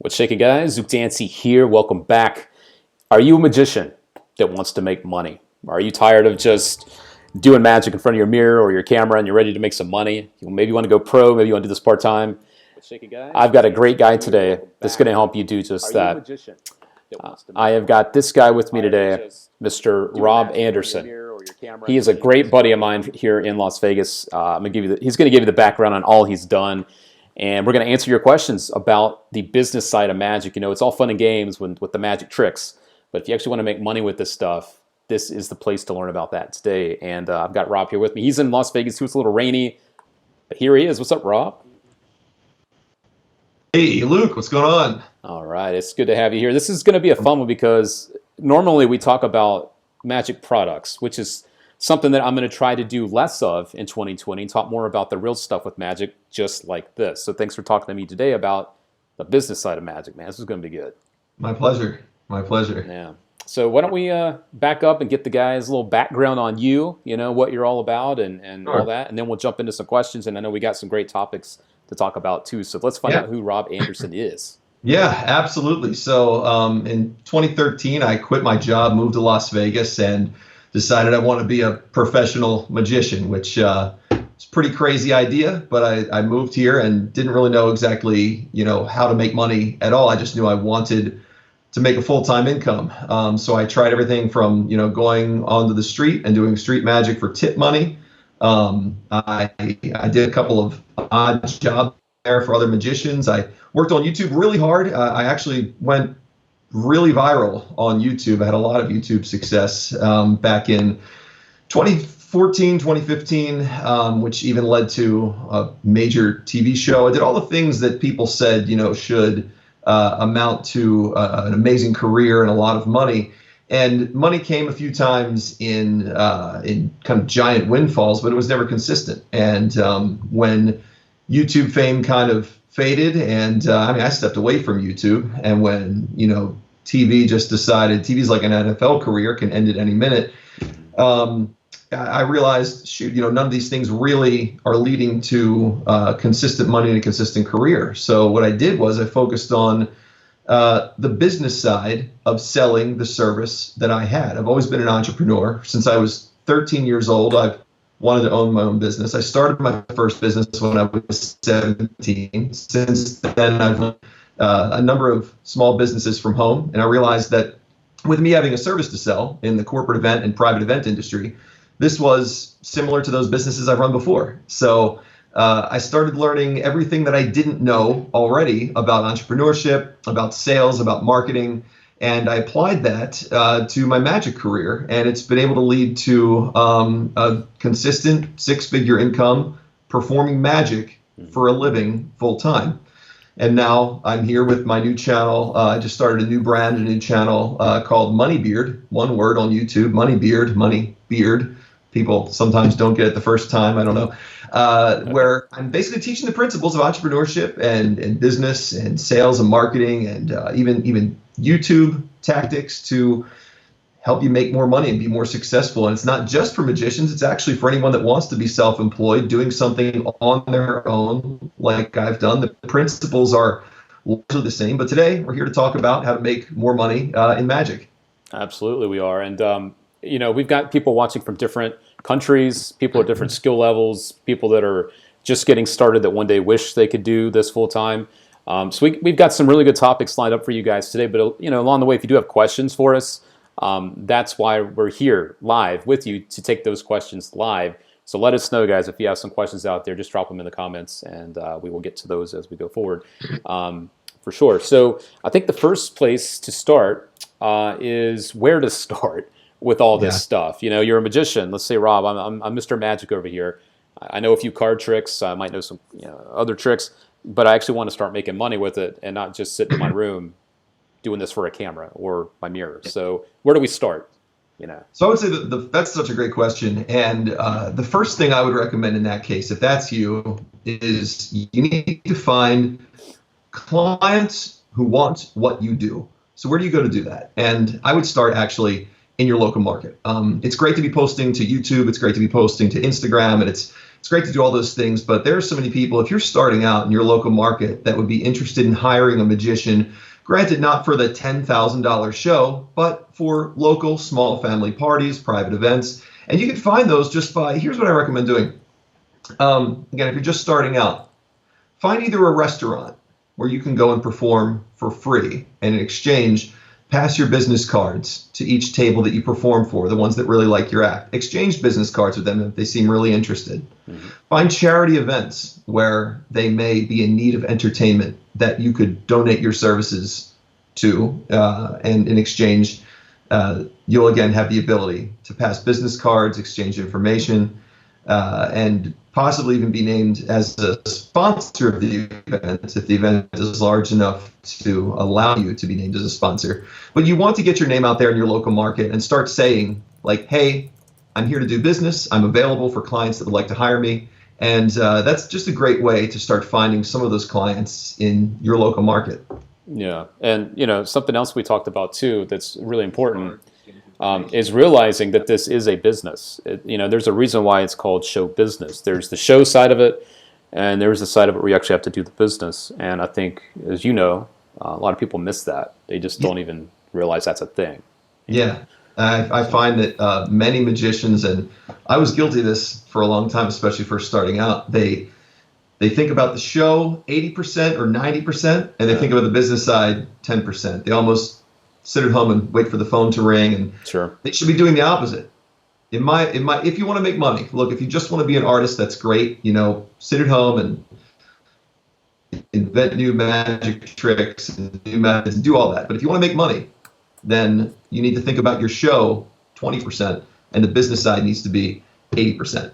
What's shaking, guys? Zook Dancy here. Welcome back. Are you a magician that wants to make money? Are you tired of just doing magic in front of your mirror or your camera and you're ready to make some money? Maybe you want to go pro, maybe you want to do this part-time. I've got a great guy today that's going to help you do just that. I have got this guy with me today, Mr. Rob Anderson. He is a great buddy of mine here in Las Vegas. He's going to give you the background on all he's done. And we're going to answer your questions about the business side of magic. You know, it's all fun and games with the magic tricks. But if you actually want to make money with this stuff, this is the place to learn about that today. And I've got Rob here with me. He's in Las Vegas, too. It's a little rainy. But here he is. What's up, Rob? Hey, Luke. What's going on? All right. It's good to have you here. This is going to be a fun one because normally we talk about magic products, which is something that I'm going to try to do less of in 2020 and talk more about the real stuff with magic, just like this. So thanks for talking to me today about the business side of magic, man. This is going to be good. My pleasure. My pleasure. Yeah. So why don't we back up and get the guys a little background on you, you know, what you're all about and Sure. all that. And then we'll jump into some questions. And I know we got some great topics to talk about too. So let's find out who Rob Anderson is. Yeah, absolutely. So in 2013, I quit my job, moved to Las Vegas, and decided I want to be a professional magician, which is a pretty crazy idea. But I moved here and didn't really know exactly, how to make money at all. I just knew I wanted to make a full-time income. So I tried everything from, going onto the street and doing street magic for tip money. I did a couple of odd jobs there for other magicians. I worked on YouTube really hard. I actually went really viral on YouTube. I had a lot of YouTube success back in 2014, 2015, which even led to a major TV show. I did all the things that people said, should amount to an amazing career and a lot of money. And money came a few times in kind of giant windfalls, but it was never consistent. And when YouTube fame kind of faded, and I stepped away from YouTube. And when TV just decided TV's like an NFL career, can end at any minute. I realized, shoot, none of these things really are leading to consistent money and a consistent career. So what I did was I focused on the business side of selling the service that I had. I've always been an entrepreneur. Since I was 13 years old, I've wanted to own my own business. I started my first business when I was 17. Since then, I've run a number of small businesses from home, and I realized that with me having a service to sell in the corporate event and private event industry, this was similar to those businesses I've run before. So I started learning everything that I didn't know already about entrepreneurship, about sales, about marketing, and I applied that to my magic career, and it's been able to lead to a consistent six-figure income performing magic for a living full time. And now I'm here with my new channel. I just started a new brand, a new channel called Moneybeard. One word on YouTube, Moneybeard, Money Beard. People sometimes don't get it the first time, I don't know. Where I'm basically teaching the principles of entrepreneurship and business and sales and marketing and even YouTube tactics to help you make more money and be more successful. And it's not just for magicians, it's actually for anyone that wants to be self-employed, doing something on their own like I've done. The principles are largely the same, but today we're here to talk about how to make more money in magic. Absolutely we are. And we've got people watching from different countries, people at different skill levels, people that are just getting started that one day wish they could do this full time. So we've got some really good topics lined up for you guys today. But along the way, if you do have questions for us, that's why we're here live with you to take those questions live. So let us know, guys, if you have some questions out there, just drop them in the comments, and we will get to those as we go forward, for sure. So I think the first place to start is where to start with all this stuff. You're a magician. Let's say, Rob, I'm Mr. Magic over here. I know a few card tricks. I might know some other tricks, but I actually want to start making money with it and not just sit in my room doing this for a camera or my mirror. So where do we start? So I would say that's such a great question. And the first thing I would recommend in that case, if that's you, is you need to find clients who want what you do. So where do you go to do that? And I would start actually in your local market. It's great to be posting to YouTube. It's great to be posting to Instagram, and it's great to do all those things. But there are so many people, if you're starting out in your local market, that would be interested in hiring a magician. Granted, not for the $10,000 show, but for local small family parties, private events. And you can find those just by, here's what I recommend doing. Again, if you're just starting out, find either a restaurant where you can go and perform for free, and in exchange, pass your business cards to each table that you perform for, the ones that really like your act. Exchange business cards with them if they seem really interested. Mm-hmm. Find charity events where they may be in need of entertainment that you could donate your services to, and in exchange, you'll again have the ability to pass business cards, exchange information, and possibly even be named as a sponsor of the event if the event is large enough to allow you to be named as a sponsor. But you want to get your name out there in your local market and start saying, like, hey, I'm here to do business. I'm available for clients that would like to hire me. And that's just a great way to start finding some of those clients in your local market. Yeah. And, something else we talked about, too, that's really important is realizing that this is a business. There's a reason why it's called show business. There's the show side of it, and there's the side of it where you actually have to do the business. And I think, as you know, a lot of people miss that. They just don't even realize that's a thing. Yeah. I find that many magicians, and I was guilty of this for a long time, especially first starting out, they think about the show 80% or 90%, and they think about the business side 10%. They almost sit at home and wait for the phone to ring, and sure, they should be doing the opposite. If you want to make money, look, if you just want to be an artist, that's great. Sit at home and invent new magic tricks and new methods and do all that. But if you want to make money, then you need to think about your show 20%, and the business side needs to be 80%.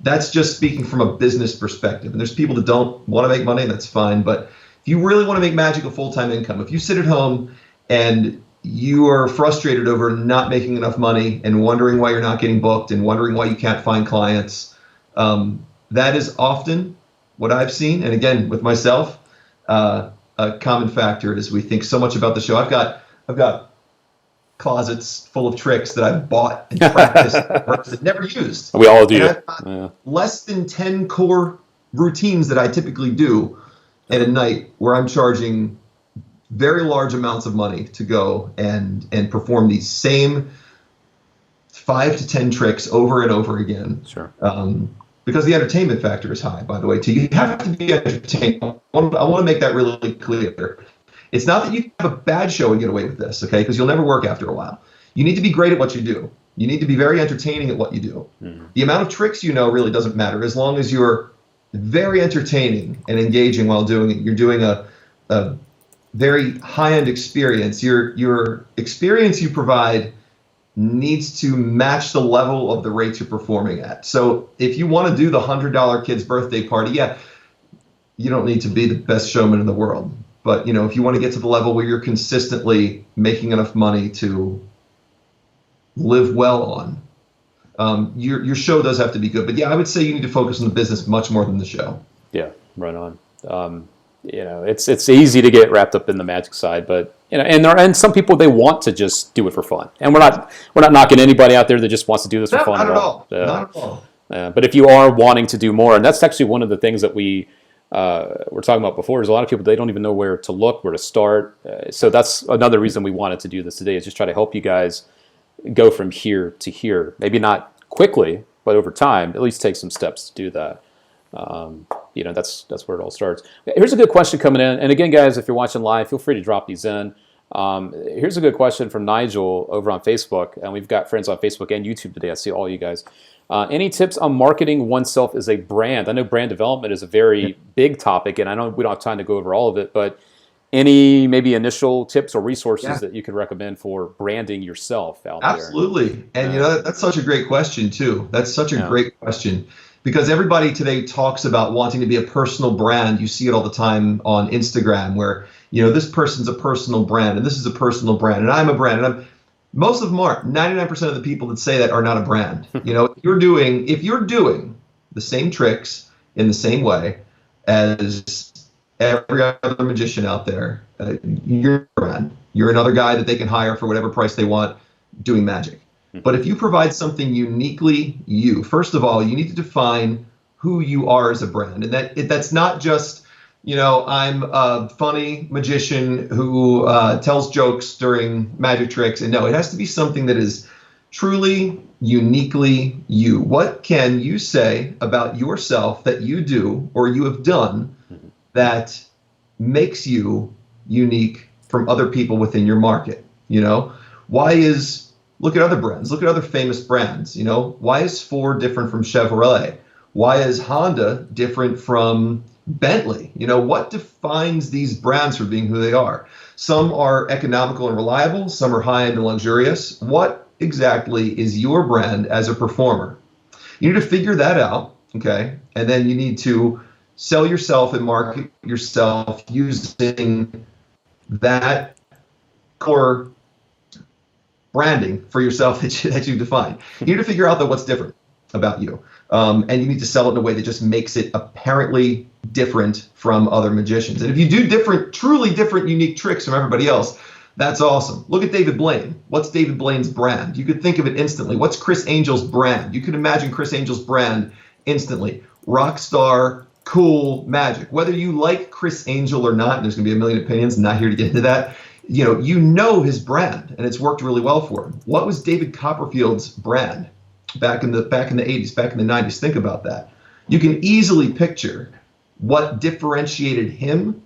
That's just speaking from a business perspective. And there's people that don't want to make money, and that's fine. But if you really want to make magic a full-time income, if you sit at home and you are frustrated over not making enough money and wondering why you're not getting booked and wondering why you can't find clients, that is often what I've seen. And again, with myself, a common factor is we think so much about the show. I've got closets full of tricks that I've bought and practiced and never used. We all do. Less than 10 core routines that I typically do at a night where I'm charging very large amounts of money to go and perform these same 5 to 10 tricks over and over again. Sure. Because the entertainment factor is high, by the way. So you have to be entertained. I want to make that really clear. It's not that you have a bad show and get away with this, okay? Because you'll never work after a while. You need to be great at what you do. You need to be very entertaining at what you do. Mm-hmm. The amount of tricks really doesn't matter as long as you're very entertaining and engaging while doing it. You're doing a very high-end experience. Your experience you provide needs to match the level of the rates you're performing at. So if you want to do the $100 kid's birthday party, you don't need to be the best showman in the world. But if you want to get to the level where you're consistently making enough money to live well on, your show does have to be good. But I would say you need to focus on the business much more than the show. Yeah, right on. It's easy to get wrapped up in the magic side, but and some people, they want to just do it for fun. And we're not knocking anybody out there that just wants to do this for fun. Not at all. Not at all. But if you are wanting to do more, and that's actually one of the things that we were talking about before, is a lot of people, they don't even know where to look, where to start. So that's another reason we wanted to do this today, is just try to help you guys go from here to here. Maybe not quickly, but over time, at least take some steps to do that. That's where it all starts. Here's a good question coming in. And again, guys, if you're watching live, feel free to drop these in. Here's a good question from Nigel over on Facebook. And we've got friends on Facebook and YouTube today. I see all you guys. Any tips on marketing oneself as a brand? I know brand development is a very big topic, and I know we don't have time to go over all of it, but any maybe initial tips or resources that you could recommend for branding yourself out there? Absolutely. And that's such a great question too. That's such a great question, because everybody today talks about wanting to be a personal brand. You see it all the time on Instagram where, this person's a personal brand and this is a personal brand and I'm a brand, and most of them aren't. 99% of the people that say that are not a brand. If you're doing the same tricks in the same way as every other magician out there, you're a brand. You're another guy that they can hire for whatever price they want. doing magic. But if you provide something uniquely you, first of all, you need to define who you are as a brand. And that's not just, I'm a funny magician who tells jokes during magic tricks. And no, it has to be something that is truly, uniquely you. What can you say about yourself that you do or you have done that makes you unique from other people within your market? Look at other brands, look at other famous brands. Why is Ford different from Chevrolet? Why is Honda different from Bentley? What defines these brands for being who they are? Some are economical and reliable, some are high-end and luxurious. What exactly is your brand as a performer? You need to figure that out, okay? And then you need to sell yourself and market yourself using that core branding for yourself that you've defined. You need to figure out what's different about you. And you need to sell it in a way that just makes it apparently different from other magicians. And if you do truly different, unique tricks from everybody else, that's awesome. Look at David Blaine. What's David Blaine's brand? You could think of it instantly. What's Chris Angel's brand? You could imagine Chris Angel's brand instantly. Rock star, cool magic. Whether you like Chris Angel or not, and there's going to be a million opinions, not here to get into that. His brand, and it's worked really well for him. What was David Copperfield's brand back in the 80s, back in the 90s? Think about that. You can easily picture what differentiated him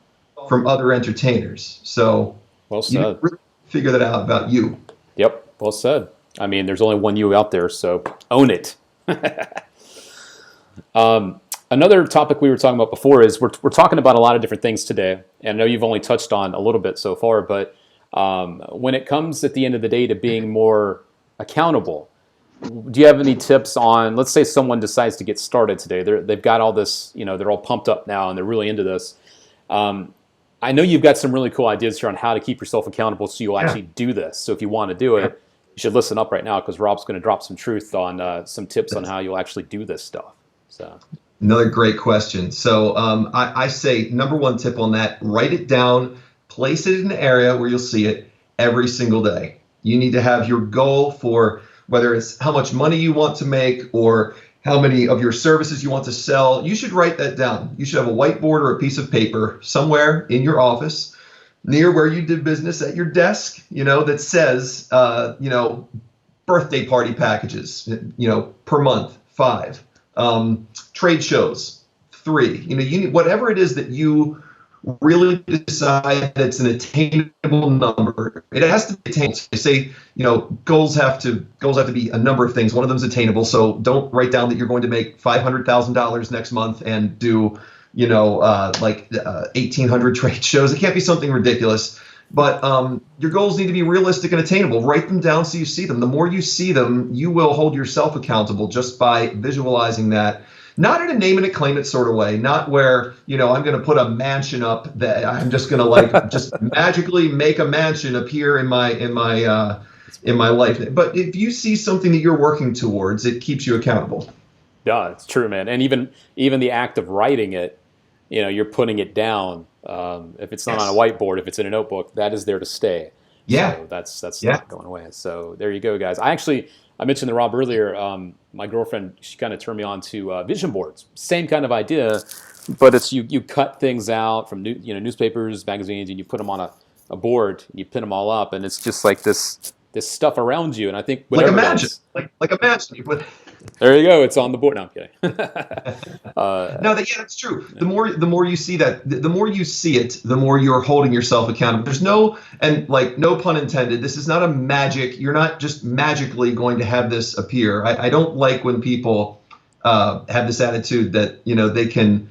from other entertainers. So well said. You really figure that out about you. Yep, well said. I mean, there's only one you out there, so own it. Another topic we were talking about before is we're talking about a lot of different things today, and I know you've only touched on a little bit so far, but when it comes at the end of the day to being more accountable, do you have any tips on, let's say someone decides to get started today, they've got all this, they're all pumped up now and they're really into this. I know you've got some really cool ideas here on how to keep yourself accountable so you'll actually do this. So if you want to do it, you should listen up right now because Rob's going to drop some truth on some tips on how you'll actually do this stuff. So. Another great question. So I say number one tip on that, write it down, place it in an area where you'll see it every single day. You need to have your goal for whether it's how much money you want to make or how many of your services you want to sell. You should write that down. You should have a whiteboard or a piece of paper somewhere in your office near where you did business at your desk, that says, birthday party packages, per month, 5. Trade shows, 3. You need whatever it is that you really decide that's an attainable number. It has to be attainable. They say, goals have to be a number of things. One of them is attainable. So don't write down that you're going to make $500,000 next month and do, 1,800 trade shows. It can't be something ridiculous. But your goals need to be realistic and attainable. Write them down so you see them. The more you see them, you will hold yourself accountable just by visualizing that. Not in a name it and claim it sort of way. Not where, I'm going to put a mansion up that I'm just going to just magically make a mansion appear in my life. But if you see something that you're working towards, it keeps you accountable. Yeah, it's true, man. And even the act of writing it, you're putting it down. If it's not on a whiteboard, if it's in a notebook, that is there to stay. Yeah. So that's not going away. So there you go, guys. I mentioned to Rob earlier, my girlfriend, she kind of turned me on to vision boards. Same kind of idea, but it's you cut things out from newspapers, magazines, and you put them on a board, and you pin them all up, and it's just like this stuff around you. And I think like a mansion. Like a mansion. You put. There you go. It's on the board. No, I'm kidding. That's true. The more you see that, the more you see it, the more you're holding yourself accountable. There's no pun intended. This is not a magic. You're not just magically going to have this appear. I don't like when people have this attitude that they can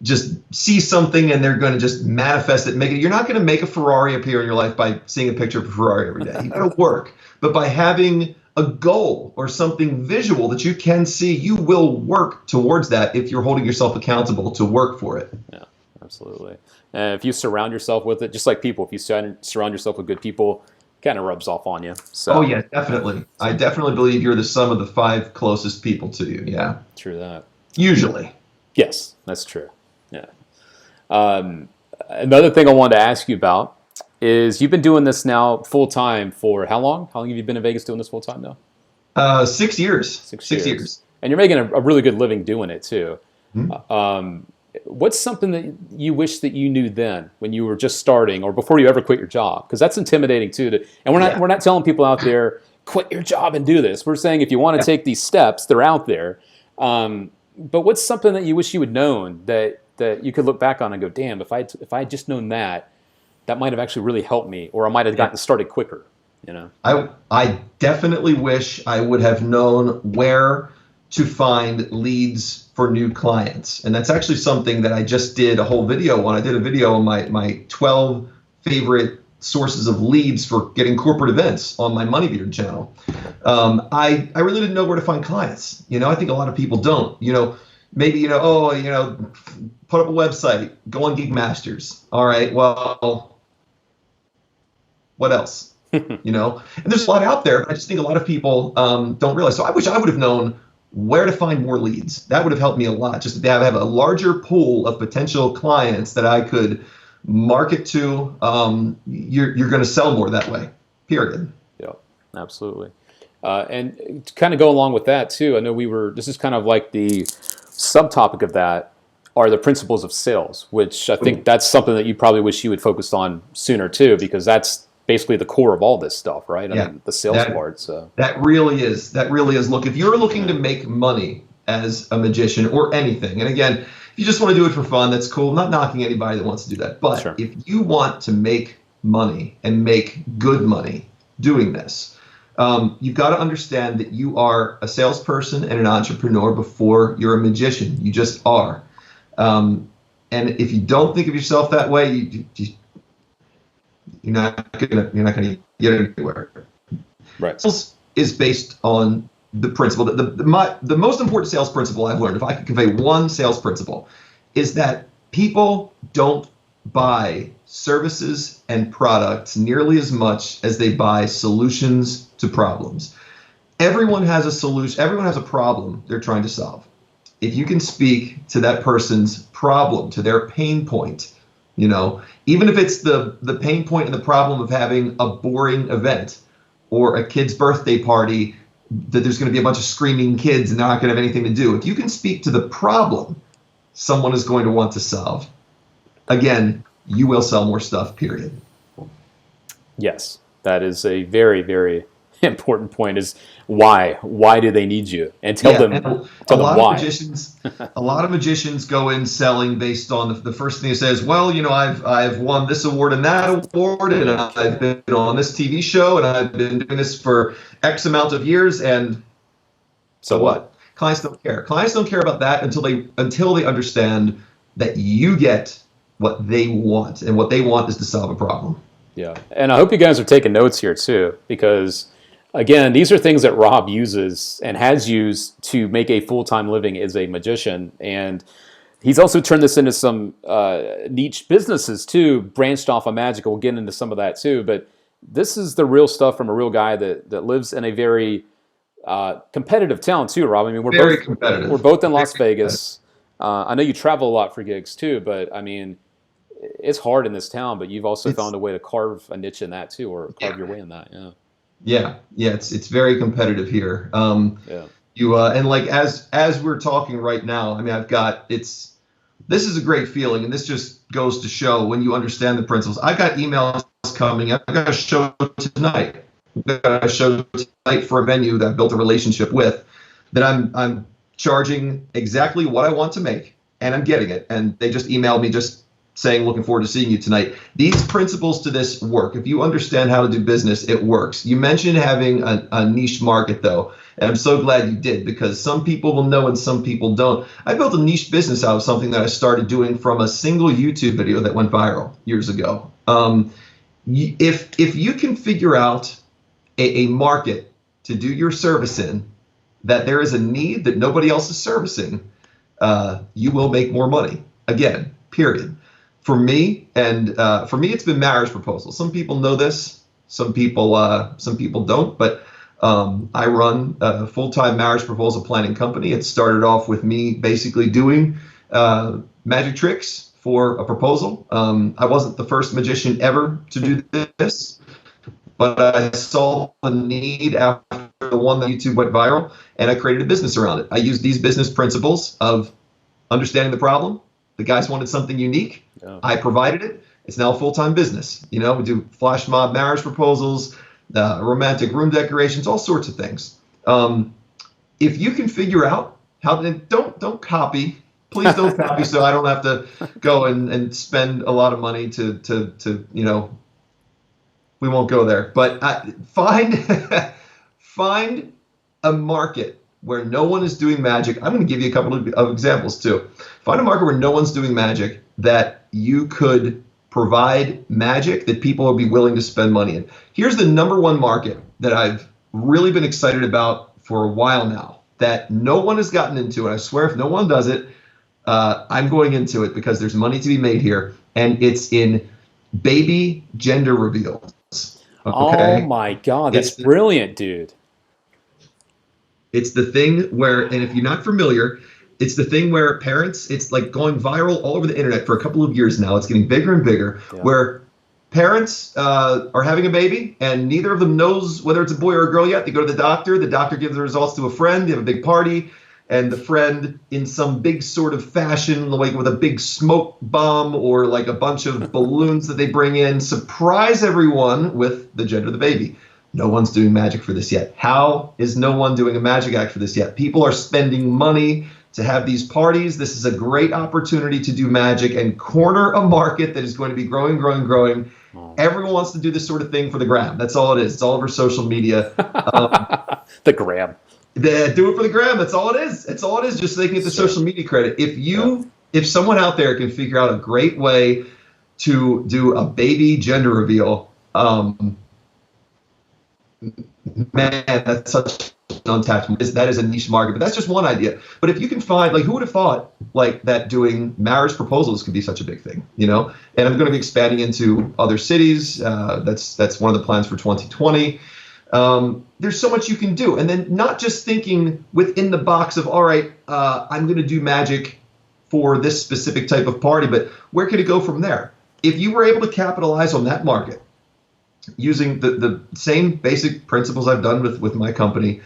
just see something and they're going to just manifest it, make it. You're not going to make a Ferrari appear in your life by seeing a picture of a Ferrari every day. You got to work, but by having a goal or something visual that you can see, you will work towards that if you're holding yourself accountable to work for it. Yeah, absolutely. And if you surround yourself with it, just like people, if you surround yourself with good people, it kind of rubs off on you. So. Oh yeah, definitely. I definitely believe you're the sum of the 5 closest people to you. Yeah. True that. Usually. Yes, that's true. Yeah. Another thing I wanted to ask you about, is you've been doing this now full time for how long? How long have you been in Vegas doing this full time now? 6 years. 6 years. 6 years. And you're making a really good living doing it too. Mhm. What's something that you wish that you knew then when you were just starting or before you ever quit your job? Because that's intimidating too. And Yeah. we're not telling people out there quit your job and do this. We're saying if you want to take these steps, they're out there. But what's something that you wish you had known that you could look back on and go, damn, if I had just known that, that might have actually really helped me, or I might have gotten started quicker. You know. I definitely wish I would have known where to find leads for new clients. And that's actually something that I just did a whole video on. I did a video on my 12 favorite sources of leads for getting corporate events on my Moneybeard channel. I really didn't know where to find clients. I think a lot of people don't. Maybe, put up a website, go on Gig Masters. All right, well, what else? And there's a lot out there, but I just think a lot of people don't realize. So I wish I would have known where to find more leads. That would have helped me a lot, just to have a larger pool of potential clients that I could market to. You're going to sell more that way, period. Yeah, absolutely. And to kind of go along with that too, I know this is kind of like the subtopic of that are the principles of sales, which I think that's something that you probably wish you would focus on sooner too, because that's basically the core of all this stuff, right? I mean, the sales part. So that really is. Look, if you're looking to make money as a magician or anything, and again, if you just want to do it for fun, that's cool. I'm not knocking anybody that wants to do that. But Sure. If you want to make money and make good money doing this, you've got to understand that you are a salesperson and an entrepreneur before you're a magician. You just are. And if you don't think of yourself that way, you're not gonna get anywhere. right. Sales is based on the principle that the most important sales principle I've learned, if I could convey one sales principle, is that people don't buy services and products nearly as much as they buy solutions to problems. Everyone has a solution. Everyone has a problem they're trying to solve. If you can speak to that person's problem, to their pain point, even if it's the pain point and the problem of having a boring event or a kid's birthday party that there's going to be a bunch of screaming kids and they're not going to have anything to do. If you can speak to the problem someone is going to want to solve, again, you will sell more stuff, period. Yes, that is a very, very important point. Is why do they need you, and tell them why. A lot of magicians go in selling based on the first thing they say is, well, I've won this award and that award, and I've been on this TV show, and I've been doing this for X amount of years, and so what? Clients don't care. Clients don't care about that until they understand that you get what they want, and what they want is to solve a problem. Yeah, and I hope you guys are taking notes here too, because again, these are things that Rob uses and has used to make a full-time living as a magician, and he's also turned this into some niche businesses too, branched off of magic. We'll get into some of that too, but this is the real stuff from a real guy that lives in a very competitive town too, Rob. I mean, we're both in Las Vegas. I know you travel a lot for gigs too, but I mean, it's hard in this town, but you've also found a way to carve a niche in that too, or carve your way in that. Yeah. It's very competitive here. You and like as we're talking right now, I mean, this is a great feeling, and this just goes to show when you understand the principles. I got emails coming. I've got a show tonight. I've got a show tonight for a venue that I've built a relationship with, that I'm charging exactly what I want to make, and I'm getting it. And they just emailed me just saying, looking forward to seeing you tonight. These principles to this work. If you understand how to do business, it works. You mentioned having a niche market, though, and I'm so glad you did, because some people will know and some people don't. I built a niche business out of something that I started doing from a single YouTube video that went viral years ago. If you can figure out a market to do your service in, that there is a need that nobody else is servicing, you will make more money. Again, period. For me, it's been marriage proposals. Some people know this, some people don't. But I run a full-time marriage proposal planning company. It started off with me basically doing magic tricks for a proposal. I wasn't the first magician ever to do this, but I saw the need after the one that YouTube went viral, and I created a business around it. I used these business principles of understanding the problem. The guys wanted something unique. Yeah. I provided it. It's now a full-time business. We do flash mob marriage proposals, romantic room decorations, all sorts of things. If you can figure out how to, don't copy. Please don't copy, so I don't have to go and spend a lot of money to we won't go there. But find find a market where no one is doing magic. I'm going to give you a couple of examples too. Find a market where no one's doing magic that you could provide magic that people would be willing to spend money in. Here's the number one market that I've really been excited about for a while now that no one has gotten into, and I swear if no one does it, I'm going into it because there's money to be made here, and it's in baby gender reveals. Okay? Oh my God, that's brilliant, dude. It's the thing where, and if you're not familiar, it's the thing where parents, it's like going viral all over the internet for a couple of years now. It's getting bigger and bigger, where parents are having a baby and neither of them knows whether it's a boy or a girl yet. They go to the doctor. The doctor gives the results to a friend. They have a big party. And the friend, in some big sort of fashion, like with a big smoke bomb or like a bunch of balloons that they bring in, surprise everyone with the gender of the baby. No one's doing magic for this yet. How is no one doing a magic act for this yet? People are spending money to have these parties. This is a great opportunity to do magic and corner a market that is going to be growing, growing, growing. Everyone wants to do this sort of thing for the gram. That's all it is. It's all over social media. The gram. They do it for the gram. That's all it is. It's all it is, just so they can get the social media credit. If someone out there can figure out a great way to do a baby gender reveal, man, that's such an untapped. That is a niche market, but that's just one idea. But if you can find, like, who would have thought, like, that doing marriage proposals could be such a big thing, And I'm going to be expanding into other cities. That's one of the plans for 2020. There's so much you can do, and then not just thinking within the box of, all right, I'm going to do magic for this specific type of party, but where could it go from there? If you were able to capitalize on that market using the same basic principles I've done with my company,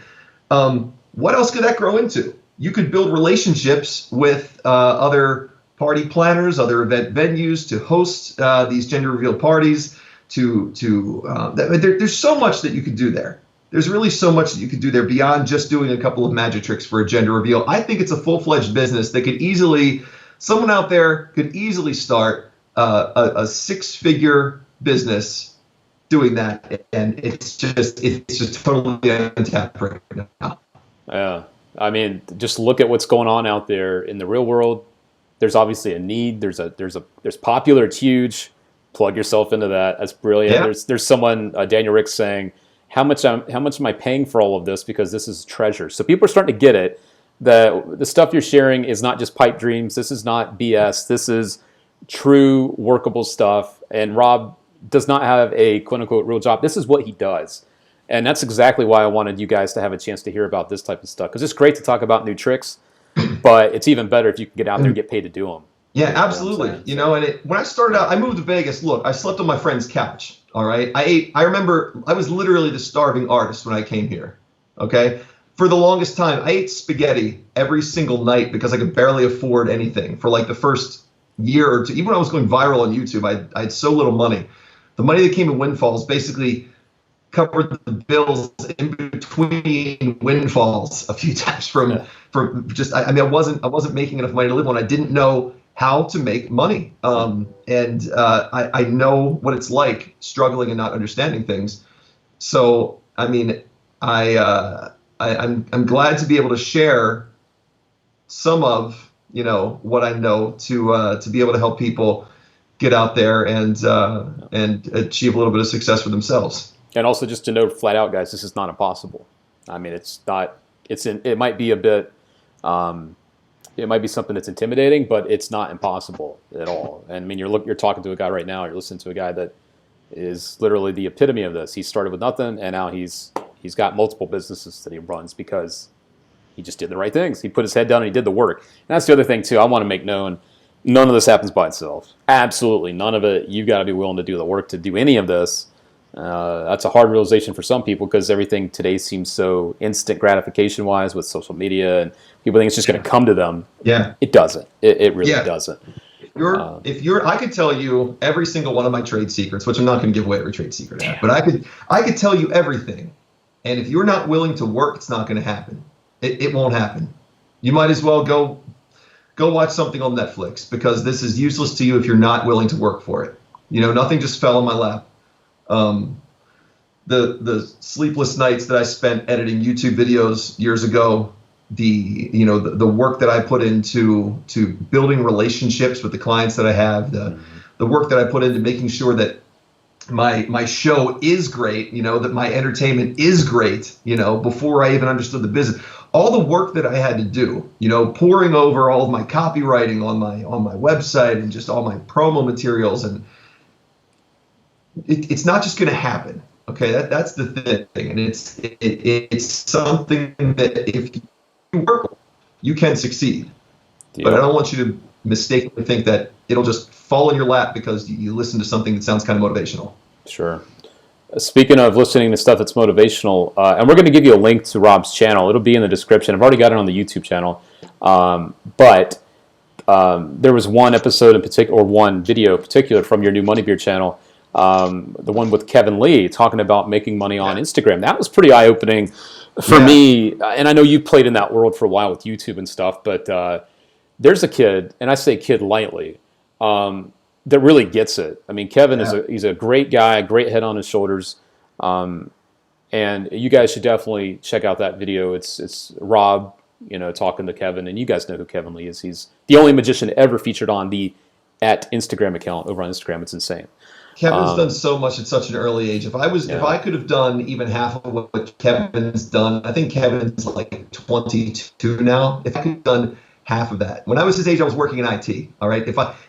what else could that grow into? You could build relationships with other party planners, other event venues to host these gender reveal parties. There's so much that you could do there. There's really so much that you could do there beyond just doing a couple of magic tricks for a gender reveal. I think it's a full-fledged business that someone out there could easily start a six-figure business doing that, and it's just totally untapped right now. Yeah, I mean, just look at what's going on out there in the real world. There's obviously a need. There's popular. It's huge. Plug yourself into that. That's brilliant. Yeah. There's someone, Daniel Rick, saying, how much am I paying for all of this, because this is treasure. So people are starting to get it. The stuff you're sharing is not just pipe dreams. This is not BS. This is true workable stuff. And Rob does not have a quote unquote real job. This is what he does. And that's exactly why I wanted you guys to have a chance to hear about this type of stuff, because it's great to talk about new tricks, but it's even better if you can get out there and get paid to do them. Yeah, absolutely. When I started out, I moved to Vegas. Look, I slept on my friend's couch. All right. I remember I was literally the starving artist when I came here. Okay. For the longest time, I ate spaghetti every single night because I could barely afford anything for like the first year or two. Even when I was going viral on YouTube, I had so little money. The money that came in windfalls basically covered the bills in between windfalls a few times from just, I wasn't making enough money to live on. I didn't know how to make money. I know what it's like struggling and not understanding things. So, I mean, I'm glad to be able to share some of, what I know to be able to help people get out there and achieve a little bit of success for themselves. And also just to note flat out, guys, this is not impossible. I mean, it might be a bit, it might be something that's intimidating, but it's not impossible at all. And I mean, you're talking to a guy right now, you're listening to a guy that is literally the epitome of this. He started with nothing, and now he's got multiple businesses that he runs because he just did the right things. He put his head down and he did the work. And that's the other thing too I want to make known. None of this happens by itself. Absolutely none of it. You've got to be willing to do the work to do any of this. That's a hard realization for some people because everything today seems so instant gratification wise with social media, and people think it's just going to come to them. Yeah. It doesn't. It really Yeah. doesn't. I could tell you every single one of my trade secrets, which I'm not going to give away every trade secret at, but I could tell you everything. And if you're not willing to work, it's not going to happen. It won't happen. You might as well go watch something on Netflix, because this is useless to you if you're not willing to work for it. Nothing just fell in my lap. The sleepless nights that I spent editing YouTube videos years ago, the work that I put into building relationships with the clients that I have, the work that I put into making sure that my show is great, that my entertainment is great, before I even understood the business. All the work that I had to do, pouring over all of my copywriting on my website and just all my promo materials, and it's not just going to happen. Okay, that's the thing, and it's something that if you work, you can succeed. Yep. But I don't want you to mistakenly think that it'll just fall in your lap because you listen to something that sounds kind of motivational. Sure. Speaking of listening to stuff that's motivational, and we're going to give you a link to Rob's channel. It'll be in the description. I've already got it on the YouTube channel. But there was one episode in particular, or one video in particular from your new Money Beer channel, the one with Kevin Lee talking about making money on Instagram. That was pretty eye-opening for me. And I know you played in that world for a while with YouTube and stuff, but there's a kid, and I say kid lightly, that really gets it. I mean, Kevin he's a great guy, great head on his shoulders, and you guys should definitely check out that video. It's Rob, talking to Kevin, and you guys know who Kevin Lee is. He's the only magician ever featured on the @Instagram account over on Instagram. It's insane. Kevin's done so much at such an early age. If I could have done even half of what Kevin's done, I think Kevin's like 22 now. If I could have done half of that. When I was his age, I was working in IT. All right.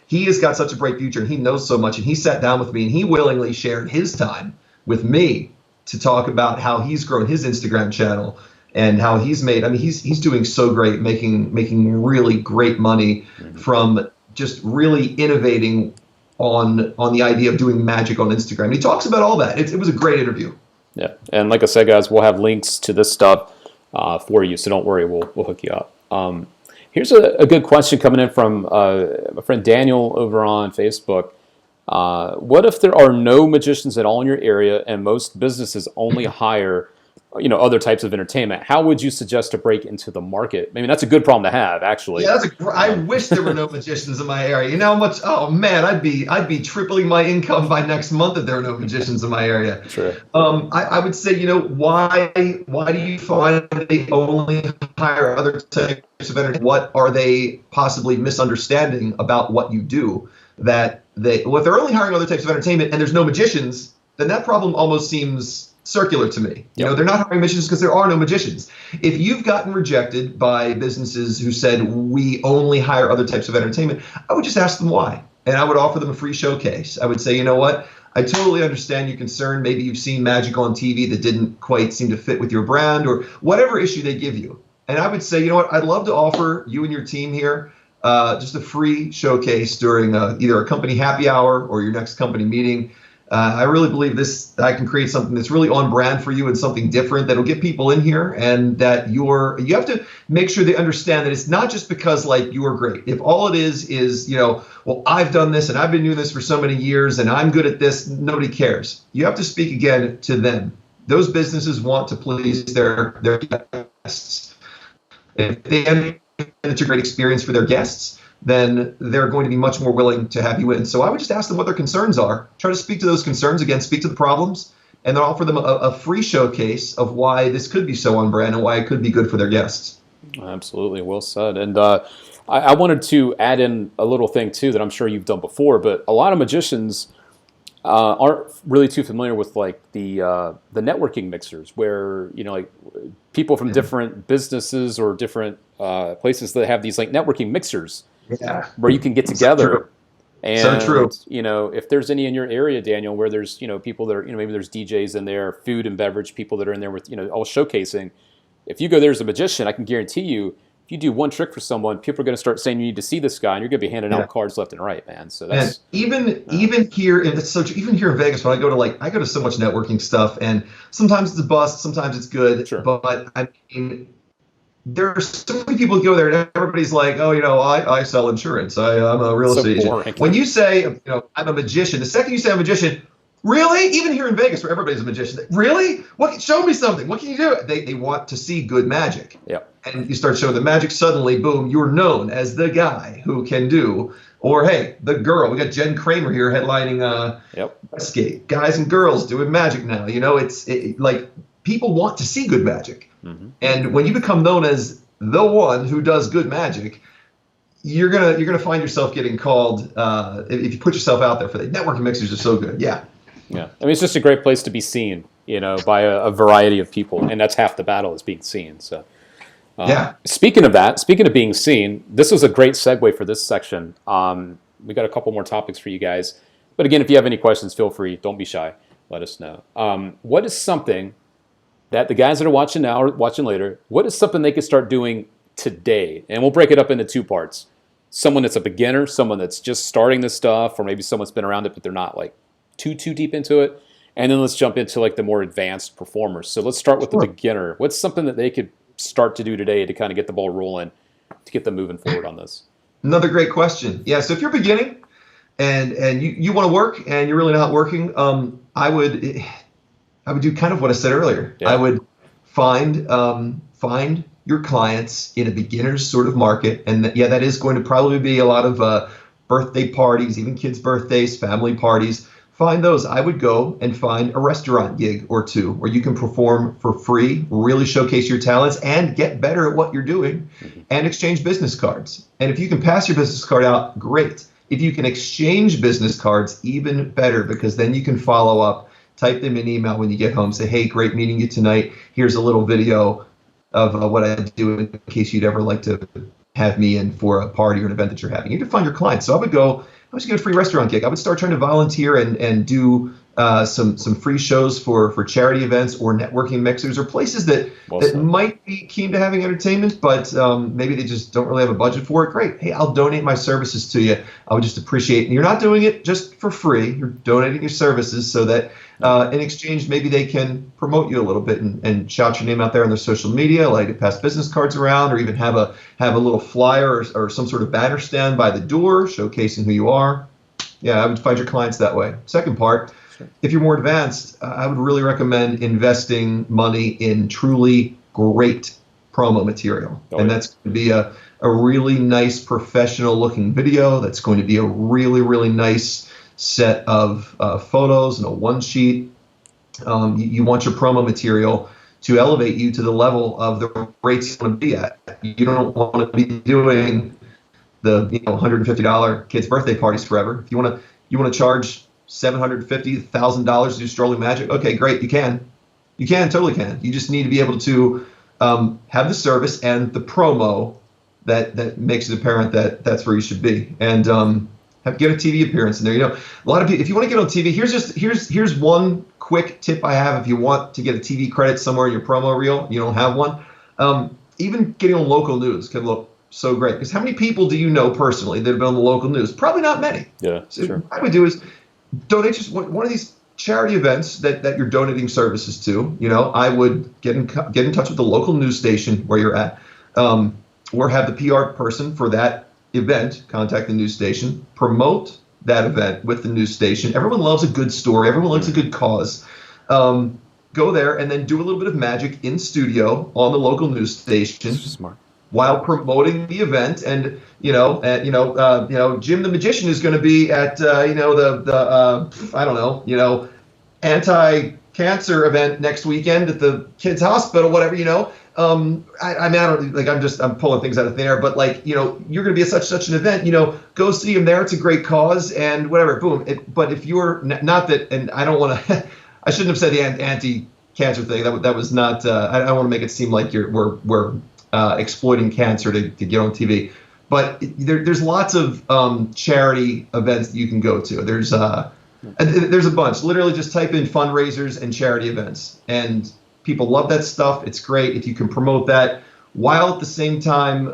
He has got such a bright future, and he knows so much, and he sat down with me, and he willingly shared his time with me to talk about how he's grown his Instagram channel and how he's made. I mean, he's doing so great, making really great money from just really innovating on the idea of doing magic on Instagram. And he talks about all that. It was a great interview. Yeah, and like I said, guys, we'll have links to this stuff for you, so don't worry, we'll hook you up. Here's a good question coming in from my friend Daniel over on Facebook. What if there are no magicians at all in your area and most businesses only hire, other types of entertainment? How would you suggest to break into the market? I mean, that's a good problem to have, actually. Yeah, I wish there were no magicians in my area. You know how much? Oh man, I'd be tripling my income by next month if there were no magicians in my area. Sure. I would say, why do you find they only hire other types of entertainment? What are they possibly misunderstanding about what you do? If they're only hiring other types of entertainment and there's no magicians, then that problem almost seems circular to me. They're not hiring magicians because there are no magicians. If you've gotten rejected by businesses who said we only hire other types of entertainment, I would just ask them why. And I would offer them a free showcase. I would say, you know what? I totally understand your concern. Maybe you've seen magic on TV that didn't quite seem to fit with your brand, or whatever issue they give you. And I would say, you know what? I'd love to offer you and your team here just a free showcase during either a company happy hour or your next company meeting. I really believe I can create something that's really on brand for you and something different that'll get people in here, and that you have to make sure they understand that it's not just because you are great. If all it is, well, I've done this and I've been doing this for so many years and I'm good at this, nobody cares. You have to speak again to them. Those businesses want to please their guests. If they have a great experience for their guests, then they're going to be much more willing to have you in. So I would just ask them what their concerns are, try to speak to those concerns, again, speak to the problems, and then offer them a free showcase of why this could be so on brand and why it could be good for their guests. Absolutely, well said. And I wanted to add in a little thing, too, that I'm sure you've done before, but a lot of magicians aren't really too familiar with the networking mixers, where people from different businesses or different places that have these networking mixers. Yeah. Where you can get together. So true. And, if there's any in your area, Daniel, where there's, people that are, maybe there's DJs in there, food and beverage people that are in there with, all showcasing. If you go there as a magician, I can guarantee you, if you do one trick for someone, people are going to start saying you need to see this guy, and you're going to be handing Yeah. out cards left and right, man. So And that's even here, and it's so even here in Vegas, when I go to so much networking stuff, and sometimes it's a bust, sometimes it's good. Sure. But I mean, there are so many people who go there, and everybody's like, oh, I sell insurance. I'm a real estate agent. When you say, I'm a magician, the second you say I'm a magician, really? Even here in Vegas, where everybody's a magician, really? What? Show me something. What can you do? They want to see good magic. Yeah. And you start showing the magic, suddenly, boom, you're known as the guy who can do. Or, hey, the girl. We got Jen Kramer here headlining Westgate. Guys and girls doing magic now. It's like people want to see good magic. Mm-hmm. And when you become known as the one who does good magic, you're gonna find yourself getting called if you put yourself out there for that. Networking mixers are so good. Yeah. Yeah. I mean, it's just a great place to be seen, by a variety of people, and that's half the battle is being seen. So. Yeah. Speaking of being seen, this was a great segue for this section. We got a couple more topics for you guys. But again, if you have any questions, feel free. Don't be shy. Let us know. What is something that the guys that are watching now or watching later, what is something they could start doing today? And we'll break it up into two parts. Someone that's a beginner, someone that's just starting this stuff, or maybe someone's been around it, but they're not like too deep into it. And then let's jump into like the more advanced performers. So let's start with the beginner. What's something that they could start to do today to kind of get the ball rolling, to get them moving forward on this? Another great question. Yeah, so if you're beginning and you want to work and you're really not working, I would do kind of what I said earlier. Yeah. I would find your clients in a beginner's sort of market, and that is going to probably be a lot of birthday parties, even kids' birthdays, family parties. Find those. I would go and find a restaurant gig or two where you can perform for free, really showcase your talents, and get better at what you're doing, and exchange business cards. And if you can pass your business card out, great. If you can exchange business cards, even better, because then you can follow up, type them in email when you get home, say, hey, great meeting you tonight. Here's a little video of what I do in case you'd ever like to have me in for a party or an event that you're having. You need to find your clients. So I was get a free restaurant gig. I would start trying to volunteer and do some free shows for charity events or networking mixers or places that might be keen to having entertainment, but maybe they just don't really have a budget for it. Great. Hey, I'll donate my services to you. I would just appreciate it. And you're not doing it just for free. You're donating your services so that in exchange, maybe they can promote you a little bit and shout your name out there on their social media, like pass business cards around, or even have a little flyer or some sort of banner stand by the door showcasing who you are. Yeah, I would find your clients that way. Second part, if you're more advanced, I would really recommend investing money in truly great promo material. And that's going to be a really nice professional looking video. That's going to be a really, really nice set of photos and a one sheet. You want your promo material to elevate you to the level of the rates you want to be at. You don't want to be doing the $150 kids' birthday parties forever. If you want to charge $750,000 to do strolling magic, okay, great, you can, totally can. You just need to be able to have the service and the promo that makes it apparent that that's where you should be, and get a TV appearance in there. A lot of people, if you want to get on TV, here's one quick tip I have. If you want to get a TV credit somewhere in your promo reel, you don't have one. Even getting on local news can look so great, because how many people do you know personally that have been on the local news? Probably not many. Yeah, so sure. What I would do is donate just one of these charity events that you're donating services to. I would get in touch with the local news station where you're at, or have the PR person for that event contact the news station, promote that event with the news station. Everyone loves a good story. Everyone likes a good cause. Go there and then do a little bit of magic in studio on the local news station. Smart. While promoting the event, and Jim the Magician is going to be at anti-cancer event next weekend at the kids' hospital, whatever. I'm pulling things out of thin air, but you're going to be at such an event. Go see him there. It's a great cause and whatever. Boom. But if you're not that, and I don't want to, I shouldn't have said the anti-cancer thing. That was not. I don't want to make it seem like we're exploiting cancer to get on TV, but there's lots of charity events that you can go to. There's a bunch. Literally, just type in fundraisers and charity events, and people love that stuff. It's great if you can promote that while at the same time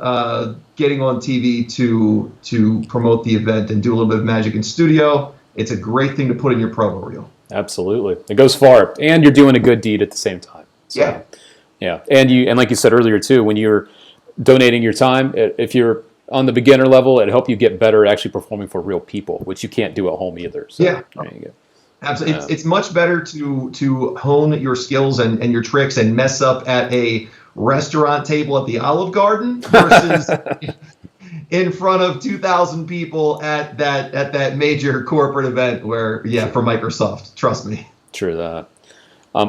getting on TV to promote the event and do a little bit of magic in studio. It's a great thing to put in your promo reel. Absolutely. It goes far. And you're doing a good deed at the same time. So, Yeah. yeah. And like you said earlier too, when you're donating your time, if you're on the beginner level, it help you get better at actually performing for real people, which you can't do at home either. So, yeah. There you go. Absolutely. It's much better to hone your skills and your tricks and mess up at a restaurant table at the Olive Garden versus in front of 2,000 people at that major corporate event where, for Microsoft. Trust me. True that.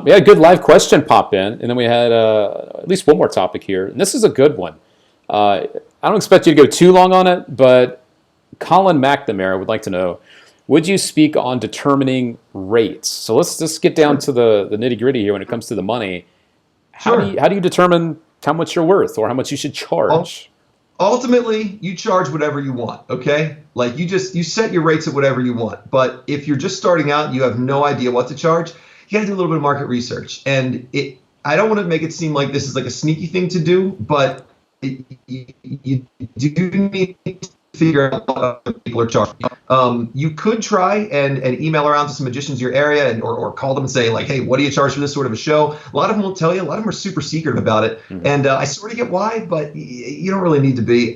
We had a good live question pop in, and then we had at least one more topic here, and this is a good one. I don't expect you to go too long on it, but Colin McNamara would like to know, would you speak on determining rates? So let's just get down to the nitty-gritty here when it comes to the money. How do you determine how much you're worth or how much you should charge? Ultimately, you charge whatever you want, okay? Like you set your rates at whatever you want. But if you're just starting out and you have no idea what to charge, you got to do a little bit of market research. And I don't want to make it seem like this is like a sneaky thing to do, but you do need to figure out what other people are charging. You could try and email around to some magicians in your area or call them and say like, hey, what do you charge for this sort of a show? A lot of them won't tell you. A lot of them are super secretive about it. Mm-hmm. And I sort of get why, but you don't really need to be.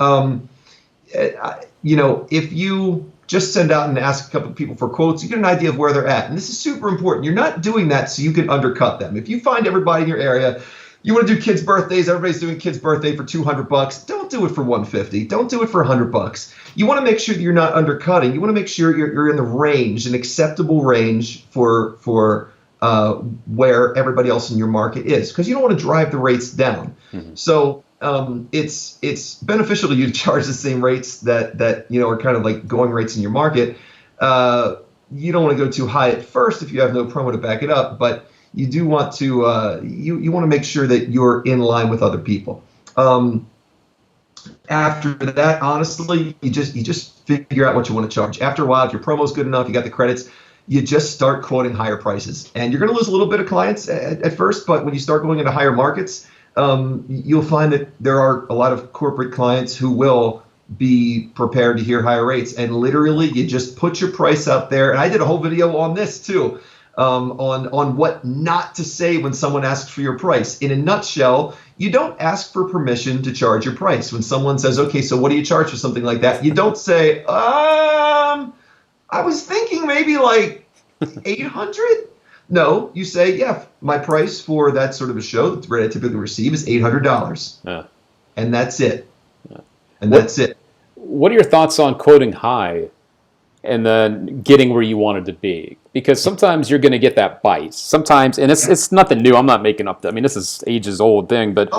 If you just send out and ask a couple of people for quotes, you get an idea of where they're at. And this is super important. You're not doing that so you can undercut them. If you find everybody in your area, you want to do kids' birthdays, everybody's doing kids' birthday for $200. Don't do it for $150. Don't do it for $100. You want to make sure that you're not undercutting. You want to make sure you're in the range, an acceptable range for where everybody else in your market is, because you don't want to drive the rates down. Mm-hmm. So it's beneficial to you to charge the same rates that are kind of like going rates in your market. You don't want to go too high at first if you have no promo to back it up, but you do want to you want to make sure that you're in line with other people. After that, honestly, you just figure out what you want to charge. After a while, if your promo's good enough, you got the credits, you just start quoting higher prices. And you're going to lose a little bit of clients at first, but when you start going into higher markets, you'll find that there are a lot of corporate clients who will be prepared to hear higher rates. And literally, you just put your price out there. And I did a whole video on this too. On what not to say when someone asks for your price. In a nutshell, you don't ask for permission to charge your price. When someone says, okay, so what do you charge for something like that? You don't say, I was thinking maybe like 800. No, you say, yeah, my price for that sort of a show that I typically receive is $800. Yeah. And that's it. Yeah. And that's it. What are your thoughts on quoting high and then getting where you wanted to be? Because sometimes you're going to get that bite. Sometimes, and it's nothing new. I'm not making up that. I mean, this is ages old thing. But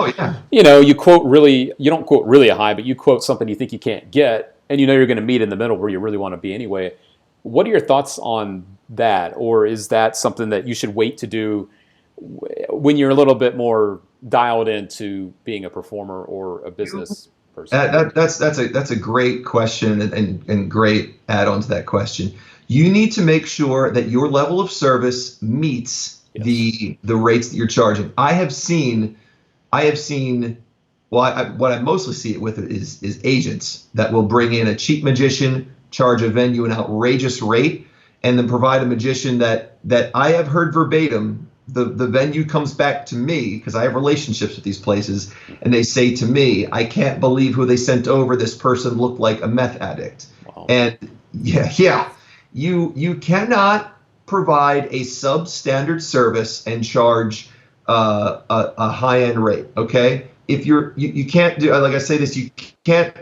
you don't quote really high, but you quote something you think you can't get, and you're going to meet in the middle where you really want to be anyway. What are your thoughts on that, or is that something that you should wait to do when you're a little bit more dialed into being a performer or a business person? That's a great question and great add-on to that question. You need to make sure that your level of service meets the rates that you're charging. I have seen. What I mostly see it with is agents that will bring in a cheap magician, charge a venue an outrageous rate, and then provide a magician that I have heard verbatim. The venue comes back to me because I have relationships with these places, and they say to me, I can't believe who they sent over. This person looked like a meth addict. Wow. And you cannot provide a substandard service and charge a high-end rate. Okay, if you can't do, like I say this, you can't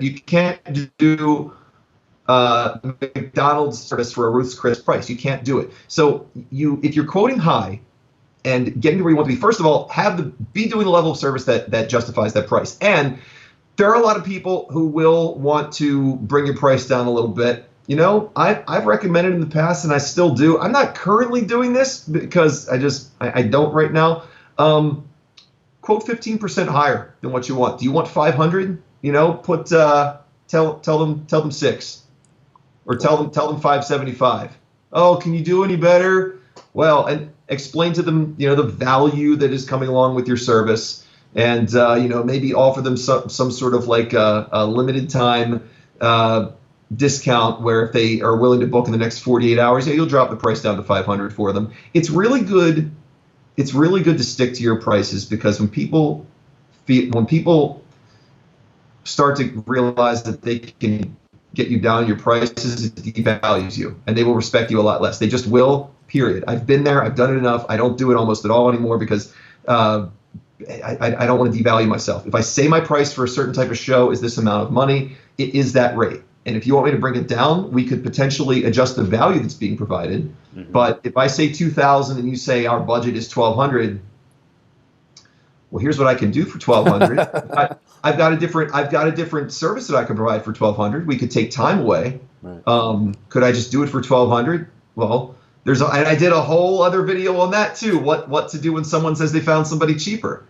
do McDonald's service for a Ruth's Chris price. You can't do it. So if you're quoting high and getting to where you want to be, first of all, be doing the level of service that justifies that price. And there are a lot of people who will want to bring your price down a little bit. I've recommended in the past, and I still do. I'm not currently doing this because I don't right now. Quote 15% higher than what you want. Do you want 500? Put tell them 6, or tell them 575. Oh, can you do any better? Well, and explain to them, the value that is coming along with your service. and maybe offer them some sort of like a limited time discount where if they are willing to book in the next 48 hours, you'll drop the price down to 500 for them. It's really good. It's really good to stick to your prices, because when people start to realize that they can get you down your prices, it devalues you, and they will respect you a lot less. They just will, period. I've been there. I've done it enough. I don't do it almost at all anymore, because I don't want to devalue myself. If I say my price for a certain type of show is this amount of money, it is that rate. And if you want me to bring it down, we could potentially adjust the value that's being provided. Mm-hmm. But if I say 2,000 and you say our budget is 1,200, well, here's what I can do for 1,200. I've got a different service that I can provide for 1,200. We could take time away. Right. Could I just do it for 1,200? Well, and I did a whole other video on that too. What to do when someone says they found somebody cheaper.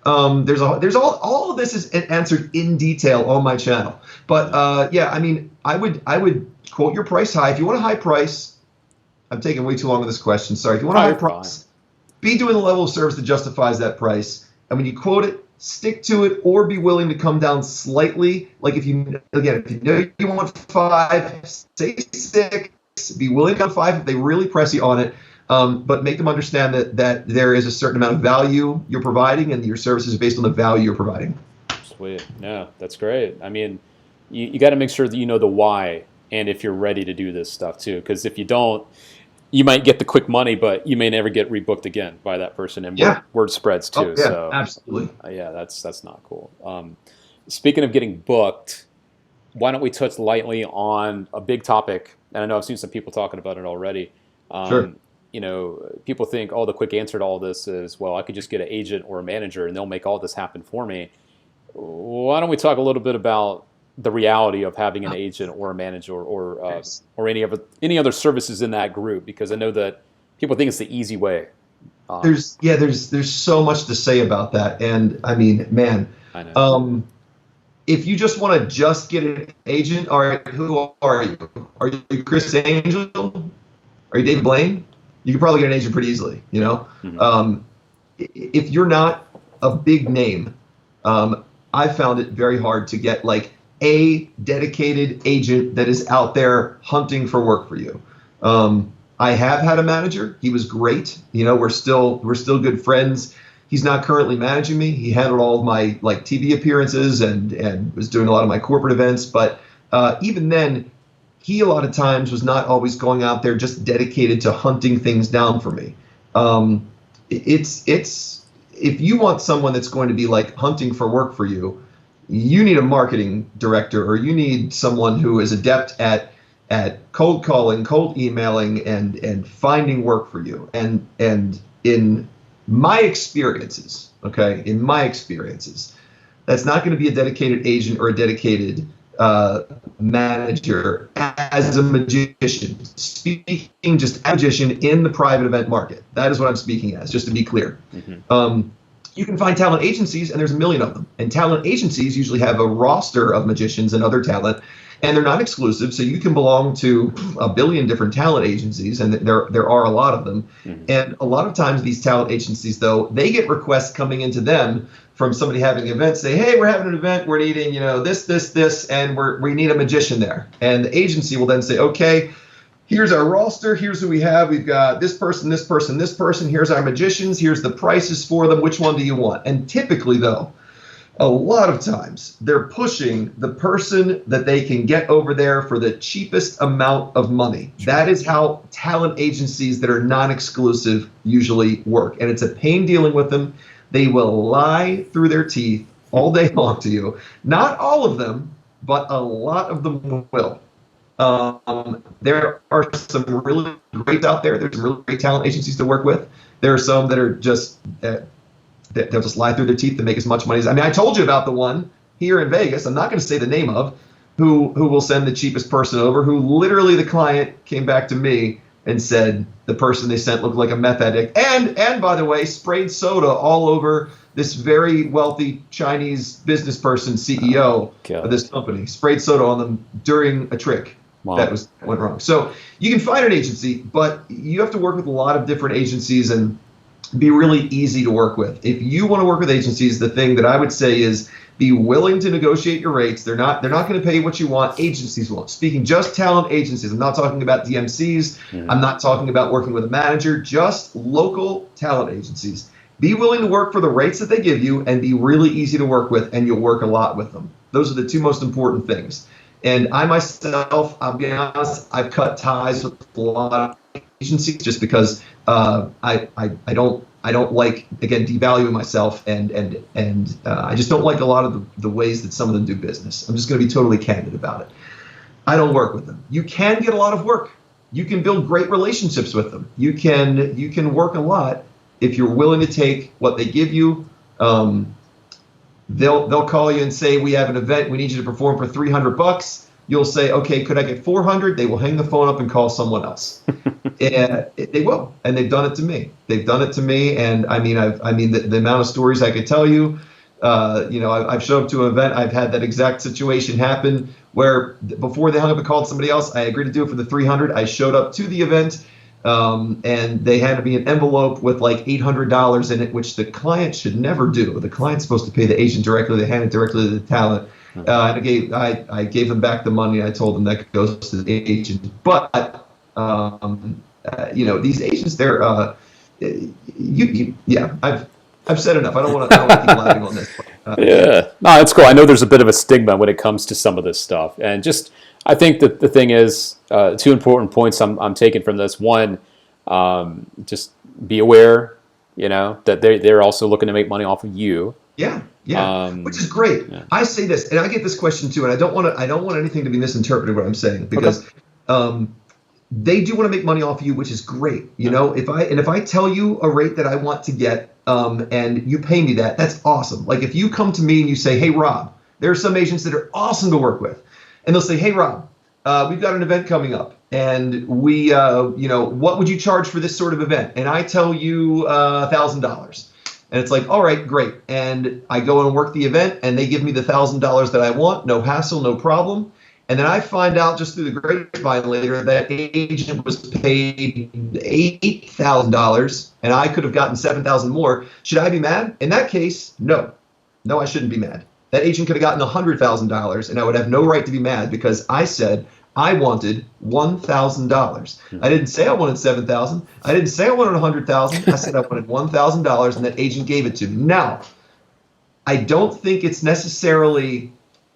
There's all of this is answered in detail on my channel. But yeah, I mean, I would quote your price high. If you want a high price, I'm taking way too long on this question. Sorry. If you want a high price, be doing the level of service that justifies that price. And when you quote it, stick to it, or be willing to come down slightly. Like if you know you want 5, say 6. Be willing to come 5 if they really press you on it. But make them understand that there is a certain amount of value you're providing, and your services are based on the value you're providing. Sweet. Yeah, that's great. I mean, you got to make sure that you know the why, and if you're ready to do this stuff too. Because if you don't, you might get the quick money, but you may never get rebooked again by that person, and word spreads too. Oh, yeah, so absolutely. Yeah, that's not cool. Speaking of getting booked, why don't we touch lightly on a big topic? And I know I've seen some people talking about it already. Sure. People think, the quick answer to all this is, well, I could just get an agent or a manager and they'll make all this happen for me. Why don't we talk a little bit about the reality of having an agent or a manager or any other services in that group? Because I know that people think it's the easy way. There's so much to say about that. And I mean, man, I know. If you just want to just get an agent, all right, who are you? Are you Chris Angel? Are you Dave Blaine? You can probably get an agent pretty easily, Mm-hmm. If you're not a big name, I found it very hard to get like a dedicated agent that is out there hunting for work for you. I have had a manager. He was great. We're still good friends. He's not currently managing me. He handled all of my TV appearances and was doing a lot of my corporate events. But even then, he a lot of times was not always going out there just dedicated to hunting things down for me. It's if you want someone that's going to be like hunting for work for you, you need a marketing director, or you need someone who is adept at cold calling, cold emailing, and finding work for you. And in my experiences, that's not going to be a dedicated agent or a dedicated manager as a magician. Speaking just as a magician in the private event market. That is what I'm speaking as, just to be clear. Mm-hmm. You can find talent agencies, and there's a million of them. And talent agencies usually have a roster of magicians and other talent, and they're not exclusive. So you can belong to a billion different talent agencies, and there are a lot of them. Mm-hmm. And a lot of times these talent agencies, though, they get requests coming into them from somebody having an event, say, hey, we're having an event, we're needing, this, and we need a magician there. And the agency will then say, okay, here's our roster, here's who we have, we've got this person, this person, this person, here's our magicians, here's the prices for them, which one do you want? And typically, though, a lot of times they're pushing the person that they can get over there for the cheapest amount of money. That is how talent agencies that are non-exclusive usually work. And it's a pain dealing with them. They will lie through their teeth all day long to you. Not all of them, but a lot of them will. There are some really great out there. There's some really great talent agencies to work with. There are some that are just they'll just lie through their teeth to make as much money as. I mean, I told you about the one here in Vegas. I'm not going to say the name of who will send the cheapest person over. Who literally the client came back to me and said the person they sent looked like a meth addict, and by the way, sprayed soda all over this very wealthy Chinese business person, CEO of this company. Sprayed soda on them during a trick. Wow. That went wrong. So you can find an agency, but you have to work with a lot of different agencies, and be really easy to work with. If you want to work with agencies, the thing that I would say is be willing to negotiate your rates. They're not going to pay what you want. Agencies won't. Speaking just talent agencies. I'm not talking about DMCs. I'm not talking about working with a manager. Just local talent agencies. Be willing to work for the rates that they give you and be really easy to work with, and you'll work a lot with them. Those are the two most important things. And I myself, I'll be honest, I've cut ties with a lot of agencies just because I don't like, again, devaluing myself, and I just don't like a lot of the ways that some of them do business. I'm just going to be totally candid about it. I don't work with them. You can get a lot of work. You can build great relationships with them. You can work a lot if you're willing to take what they give you. They'll call you and say, we have an event, we need you to perform for $300. You'll say, okay, could I get 400? They will hang the phone up and call someone else. And they will, and they've done it to me. They've done it to me, and I mean, the amount of stories I could tell you. I've showed up to an event. I've had that exact situation happen where before they hung up and called somebody else, I agreed to do it for the 300. I showed up to the event, and they handed me an envelope with like $800 in it, which the client should never do. The client's supposed to pay the agent directly. They hand it directly to the talent. And I gave them back the money. I told them that goes to the agent. But these agents, they're I've said enough. I don't want to keep laughing on this. Yeah, no, that's cool. I know there's a bit of a stigma when it comes to some of this stuff, and just I think that the thing is, two important points I'm taking from this. One, just be aware, that they're also looking to make money off of you. Yeah, which is great. Yeah. I say this, and I get this question too, and I don't want anything to be misinterpreted what I'm saying, because they do want to make money off of you, which is great. If I tell you a rate that I want to get, and you pay me that, that's awesome. Like if you come to me and you say, hey Rob, there are some agents that are awesome to work with, and they'll say, hey Rob, we've got an event coming up, and we, what would you charge for this sort of event? And I tell you $1,000. And it's like, all right, great. And I go and work the event, and they give me the $1,000 that I want, no hassle, no problem. And then I find out just through the grapevine later that agent was paid $8,000, and I could have gotten $7,000 more. Should I be mad? In that case, no. No, I shouldn't be mad. That agent could have gotten $100,000, and I would have no right to be mad because I said I wanted $1,000. I didn't say I wanted $7,000. I didn't say I wanted $100,000. I said I wanted $1,000, and that agent gave it to me. Now, I don't think it's necessarily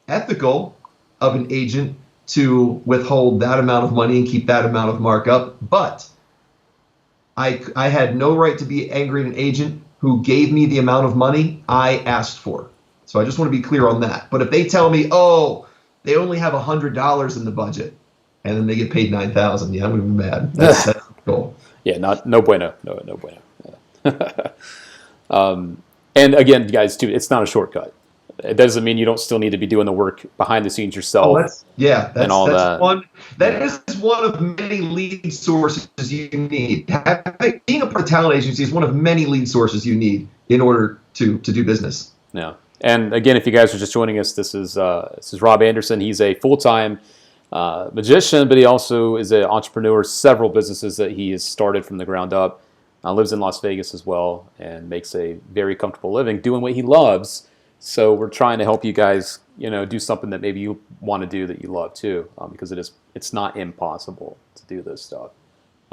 ethical of an agent to withhold that amount of money and keep that amount of markup, but I had no right to be angry at an agent who gave me the amount of money I asked for. So I just want to be clear on that. But if they tell me, oh, they only have $100 in the budget, and then they get paid $9,000, yeah, I'm gonna be mad. That's cool. Yeah, no bueno, no bueno. Yeah. And again, guys, too, it's not a shortcut. It doesn't mean you don't still need to be doing the work behind the scenes yourself. That's one of many lead sources you need. Being a part of a talent agency is one of many lead sources you need in order to do business. Yeah. And again, if you guys are just joining us, this is Rob Anderson. He's a full-time magician, but he also is an entrepreneur. Several businesses that he has started from the ground up. Lives in Las Vegas as well, and makes a very comfortable living doing what he loves. So we're trying to help you guys, do something that maybe you want to do that you love too, because it's not impossible to do this stuff.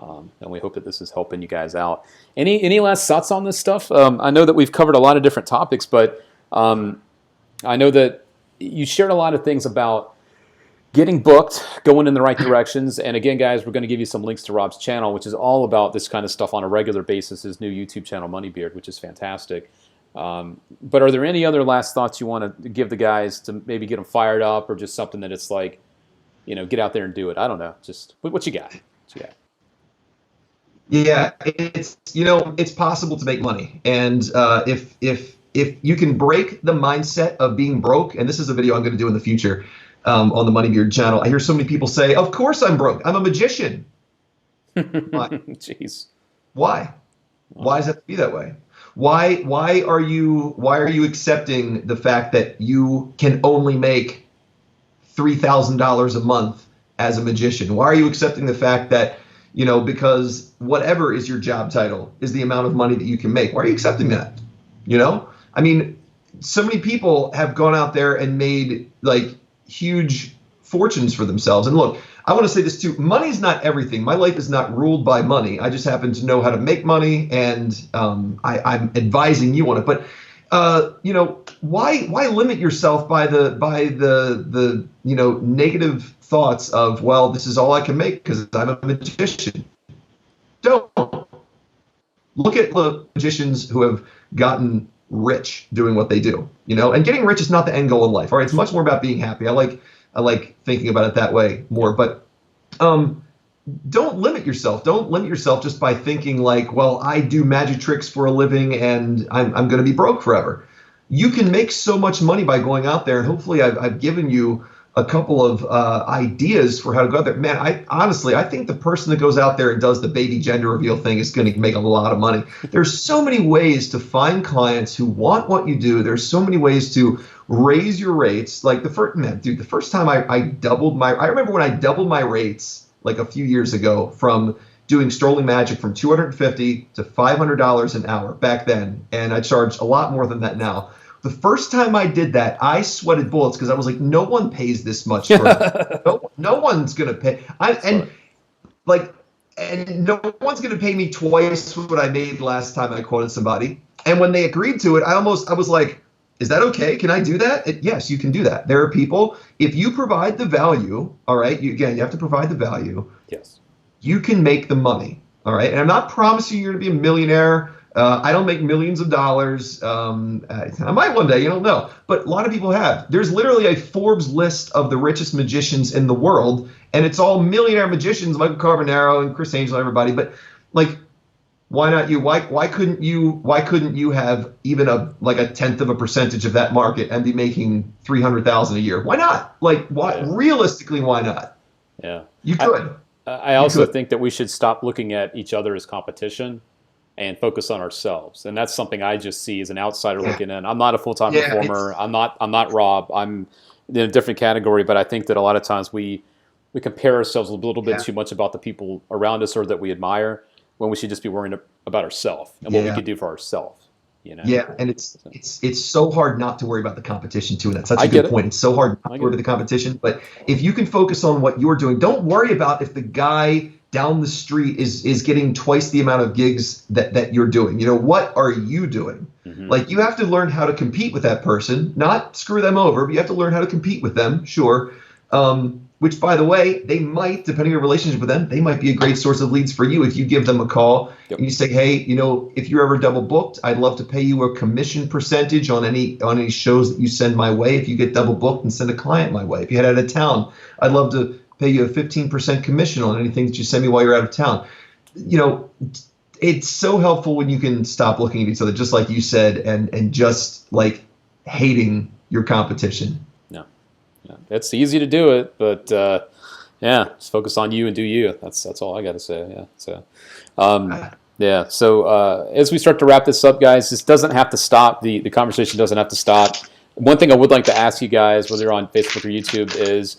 And we hope that this is helping you guys out. Any last thoughts on this stuff? I know that we've covered a lot of different topics, but I know that you shared a lot of things about getting booked, going in the right directions. And again, guys, we're going to give you some links to Rob's channel, which is all about this kind of stuff on a regular basis, his new YouTube channel, Moneybeard, which is fantastic. But are there any other last thoughts you want to give the guys to maybe get them fired up, or just something that it's like, get out there and do it? I don't know. Just what you got? Yeah, it's possible to make money. And if you can break the mindset of being broke, and this is a video I'm going to do in the future on the Moneybeard channel. I hear so many people say, of course I'm broke. I'm a magician. Why? Jeez. Why? Why does it have to be that way? Why are you accepting the fact that you can only make $3,000 a month as a magician? Why are you accepting the fact that because whatever is your job title is the amount of money that you can make. Why are you accepting that? I mean, so many people have gone out there and made like huge fortunes for themselves. And look, I want to say this too. Money's not everything. My life is not ruled by money. I just happen to know how to make money, and I'm advising you on it. But why limit yourself by the negative thoughts of, well, this is all I can make because I'm a magician? Don't. Look at the magicians who have gotten rich doing what they do, and getting rich is not the end goal in life. All right. It's much more about being happy. I like thinking about it that way more, but don't limit yourself. Don't limit yourself just by thinking like, well, I do magic tricks for a living and I'm going to be broke forever. You can make so much money by going out there. And hopefully I've given you a couple of ideas for how to go out there. Man, I think the person that goes out there and does the baby gender reveal thing is going to make a lot of money. There's so many ways to find clients who want what you do. There's so many ways to raise your rates. Like the first time I remember when I doubled my rates like a few years ago from doing strolling magic from $250 to $500 an hour back then. And I charge a lot more than that now. The first time I did that, I sweated bullets because I was like, no one pays this much for no one's gonna pay. And no one's gonna pay me twice what I made last time I quoted somebody. And when they agreed to it, I was like, is that okay? Can I do that? Yes, you can do that. There are people, if you provide the value, all right, you have to provide the value. Yes. You can make the money, all right? And I'm not promising you're going to be a millionaire. I don't make millions of dollars. I might one day, you don't know. But a lot of people have. There's literally a Forbes list of the richest magicians in the world, and it's all millionaire magicians, Michael Carbonaro and Chris Angel and everybody. But like, why not you? Why couldn't you have even a tenth of a percentage of that market and be making $300,000 a year? Why not? Like, why? Yeah. Realistically, why not? Yeah, you could. I also think that we should stop looking at each other as competition and focus on ourselves. And that's something I just see as an outsider looking in. I'm not a full-time performer. I'm not Rob. I'm in a different category, but I think that a lot of times we compare ourselves a little bit too much about the people around us or that we admire, when we should just be worrying about ourselves and what we could do for ourselves. Yeah, and it's so hard not to worry about the competition too, and that's such a good point. It's so hard not to worry about the competition, but if you can focus on what you're doing, don't worry about if the guy down the street is getting twice the amount of gigs that you're doing. What are you doing? Mm-hmm. Like, you have to learn how to compete with that person, not screw them over, but you have to learn how to compete with them, sure. Which, by the way, they might, depending on your relationship with them, they might be a great source of leads for you if you give them a call and you say, hey, if you're ever double booked, I'd love to pay you a commission percentage on any shows that you send my way. If you get double booked and send a client my way. If you head out of town, I'd love to pay you a 15% commission on anything that you send me while you're out of town. It's so helpful when you can stop looking at each other, just like you said, and just like hating your competition. Yeah, it's easy to do it, but just focus on you and do you. That's all I got to say. Yeah. So as we start to wrap this up, guys, this doesn't have to stop. The conversation doesn't have to stop. One thing I would like to ask you guys, whether you're on Facebook or YouTube, is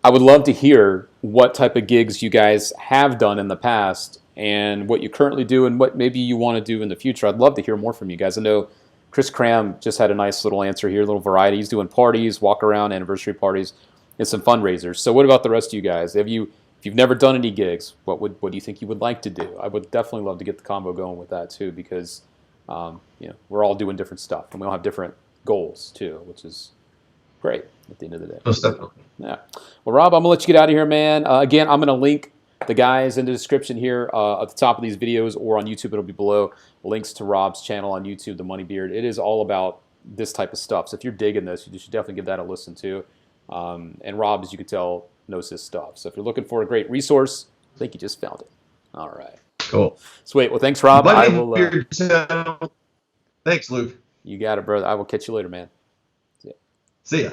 I would love to hear what type of gigs you guys have done in the past and what you currently do and what maybe you want to do in the future. I'd love to hear more from you guys. I know Chris Cram just had a nice little answer here, a little variety. He's doing parties, walk around, anniversary parties, and some fundraisers. So what about the rest of you guys? If you've never done any gigs, what do you think you would like to do? I would definitely love to get the combo going with that too, because we're all doing different stuff and we all have different goals too, which is great at the end of the day. Most definitely. Yeah. Well, Rob, I'm gonna let you get out of here, man. Again, I'm gonna link the guys in the description here at the top of these videos, or on YouTube, it'll be below. Links to Rob's channel on YouTube, The Money Beard. It is all about this type of stuff. So if you're digging this, you should definitely give that a listen to. And Rob, as you can tell, knows his stuff. So if you're looking for a great resource, I think you just found it. All right. Cool. Sweet. Well, thanks, Rob. I will. Thanks, Luke. You got it, brother. I will catch you later, man. See ya.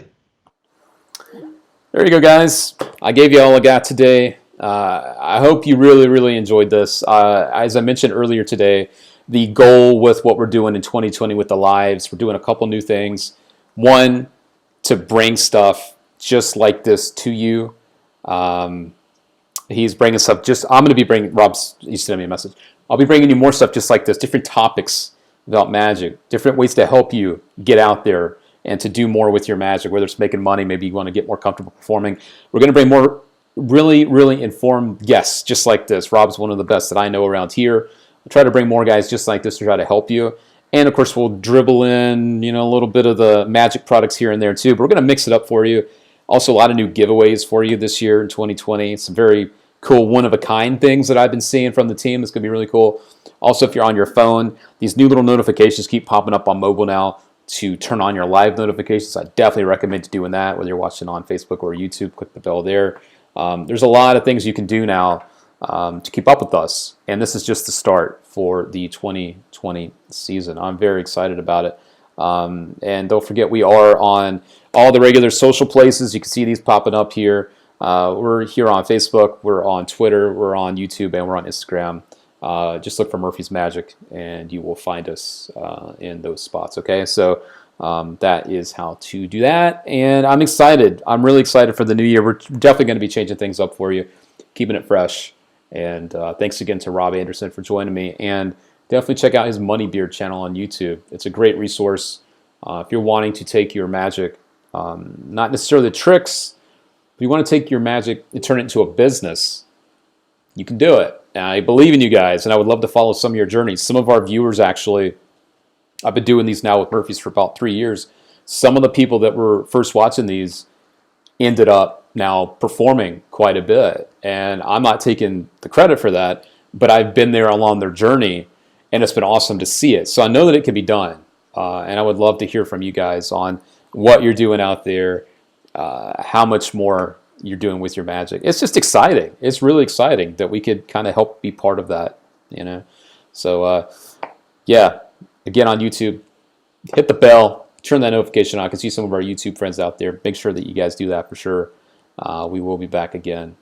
There you go, guys. I gave you all I got today. I hope you really, really enjoyed this. As I mentioned earlier today, the goal with what we're doing in 2020 with the lives, we're doing a couple new things. One, to bring stuff just like this to you. He's bringing stuff. I'm going to be bringing. He sent me a message. I'll be bringing you more stuff just like this, different topics about magic, different ways to help you get out there and to do more with your magic, whether it's making money, maybe you want to get more comfortable performing. We're going to bring more really, really informed guests just like this. Rob's one of the best that I know around here. We'll try to bring more guys just like this to try to help you. And of course, we'll dribble in, a little bit of the magic products here and there too. But we're going to mix it up for you. Also, a lot of new giveaways for you this year in 2020. Some very cool one-of-a-kind things that I've been seeing from the team. It's going to be really cool. Also, if you're on your phone, these new little notifications keep popping up on mobile now to turn on your live notifications. I definitely recommend doing that, whether you're watching on Facebook or YouTube. Click the bell there. There's a lot of things you can do now to keep up with us. And this is just the start for the 2020 season. I'm very excited about it. And don't forget, we are on all the regular social places. You can see these popping up here. We're here on Facebook, we're on Twitter, we're on YouTube, and we're on Instagram. Just look for Murphy's Magic, and you will find us in those spots, okay? So that is how to do that, and I'm excited. I'm really excited for the new year. We're definitely going to be changing things up for you, keeping it fresh. And thanks again to Rob Anderson for joining me, and definitely check out his Money Beard channel on YouTube. It's a great resource if you're wanting to take your magic, not necessarily the tricks. If you want to take your magic and turn it into a business, you can do it. And I believe in you guys, and I would love to follow some of your journeys. Some of our viewers, actually, I've been doing these now with Murphy's for about 3 years. Some of the people that were first watching these ended up now performing quite a bit. And I'm not taking the credit for that, but I've been there along their journey, and it's been awesome to see it. So I know that it can be done. And I would love to hear from you guys on what you're doing out there, how much more you're doing with your magic. It's just exciting. It's really exciting that we could kind of help be part of that, So, yeah, again on YouTube, hit the bell, turn that notification on. I can see some of our YouTube friends out there. Make sure that you guys do that for sure. We will be back again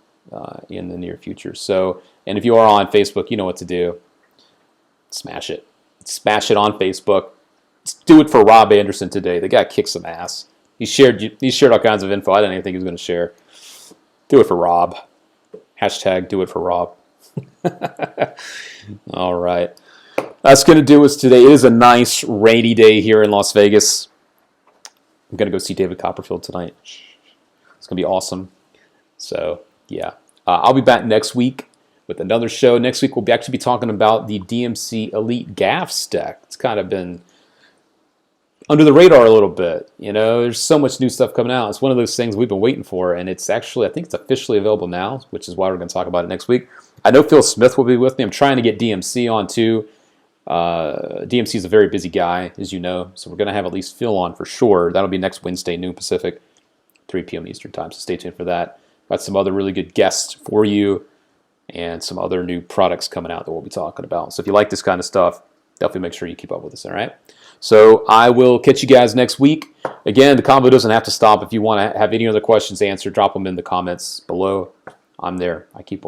in the near future. So, and if you are on Facebook, you know what to do. Smash it. Smash it on Facebook. Let's do it for Rob Anderson today. The guy kicks some ass. He shared all kinds of info I didn't even think he was going to share. Do it for Rob. Hashtag do it for Rob. All right. That's going to do us today. It is a nice rainy day here in Las Vegas. I'm going to go see David Copperfield tonight. It's going to be awesome. So, yeah. I'll be back next week with another show. Next week, we'll actually be talking about the DMC Elite Gaffs deck. It's kind of been under the radar a little bit. There's so much new stuff coming out. It's one of those things we've been waiting for, and it's actually, I think it's officially available now, which is why we're going to talk about it next week. I know Phil Smith will be with me. I'm trying to get DMC on too. DMC is a very busy guy, as you know, so we're going to have at least Phil on for sure. That'll be next Wednesday, noon Pacific, 3 p.m. Eastern time, so stay tuned for that. Got some other really good guests for you and some other new products coming out that we'll be talking about. So if you like this kind of stuff, definitely make sure you keep up with us, all right? So I will catch you guys next week. Again, the combo doesn't have to stop. If you want to have any other questions answered, drop them in the comments below. I'm there. I keep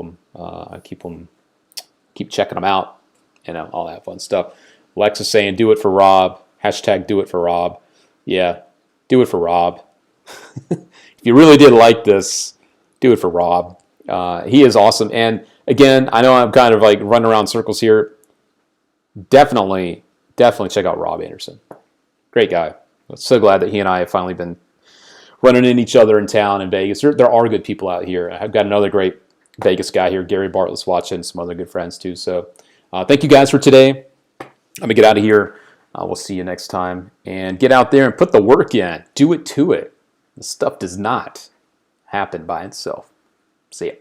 checking them out, and all that fun stuff. Lex is saying, do it for Rob. Hashtag do it for Rob. Yeah, do it for Rob. If you really did like this, do it for Rob. He is awesome. And again, I know I'm kind of like running around circles here. Definitely check out Rob Anderson. Great guy. I'm so glad that he and I have finally been running into each other in town in Vegas. There are good people out here. I've got another great Vegas guy here, Gary Bartlett's watching, some other good friends too. So thank you guys for today. I'm going to get out of here. We'll see you next time. And get out there and put the work in. Do it to it. The stuff does not happen by itself. See ya.